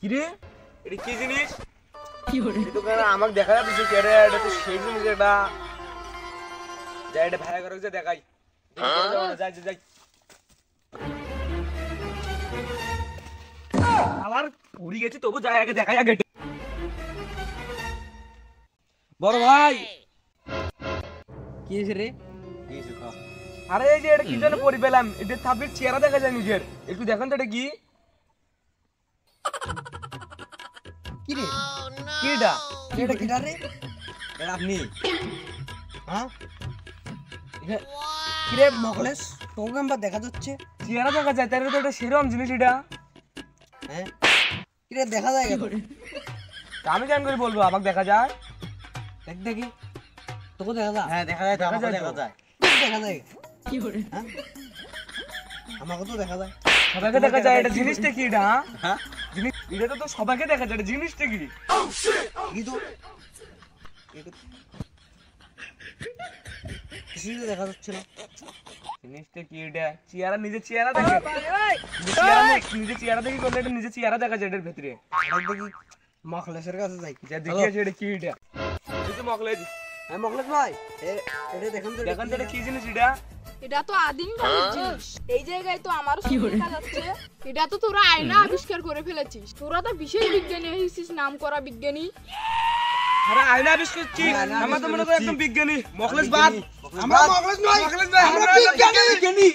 কি রে এটা কি জিনিস তো কেন আমাকে দেখা যাচ্ছে কে রে এটা তো সেই জিনিস এটা যাই এটা ভাড়া করে যে দেখাই যাই যাই আবার উড়ি গেছি তবু যাই আগে দেখাই আগে বড় ভাই কি হয়েছে রে? আরে এই যে এটা কি জন্য পরি পেলাম এটা থাপির চেহারা দেখা যায় নিজের একটু দেখেন তো এটা কি কি রে? কি এটা এটা কিটা রে? এটা আপনি হ্যাঁ কি রে মকলেস তোর নাম্বার দেখা যাচ্ছে? চেহারা দেখা যায় তার তো এটা সেরকম জিনিস এটা হ্যাঁ কি রে দেখা যায় কেন? আমি কেন করে বলবো আমাকে দেখা যায় দেখ দেখি তোকে দেখা যায়? হ্যাঁ দেখা যায় তো আমাকে দেখা যায় দেখা যায় কি করে? হ্যাঁ আমাকে তো দেখা যায় সবাইকে দেখা যায় এটা জিনিসটা কি এটা হ্যাঁ জিনিস এটা তো সবাইকে দেখা যায় এটা জিনিসটা কি কি তো কিছুই তো দেখা যাচ্ছে না জিনিসটা কি এটা চেহারা নিজে চেহারা দেখে নিজে চেহারা দেখে করলে এটা নিজে চেহারা দেখা যায় এটার ভিতরে দেখি মকলেসের কাছে যাই যা দেখিয়েছে এটা কি এটা এই তো মকলেজ হ্যাঁ মকলেস ভাই এটা দেখেন তো দেখেন তো এটা কি জিনিস এটা এটা তো আদিম কালের জিনিস এই জায়গায় তো আমারও দেখা যাচ্ছে এটা তো তোরা আয়না আবিষ্কার করে ফেলেছিস তোরা তো বিশেষ বিজ্ঞানী হয়েছিস নাম করা বিজ্ঞানী আরে আয়না আবিষ্কার করছি আমরা তো মনে করি একদম বিজ্ঞানী মকলেজ বাদ আমরা মকলেজ নয় মকলেজ ভাই আমরা বিজ্ঞানী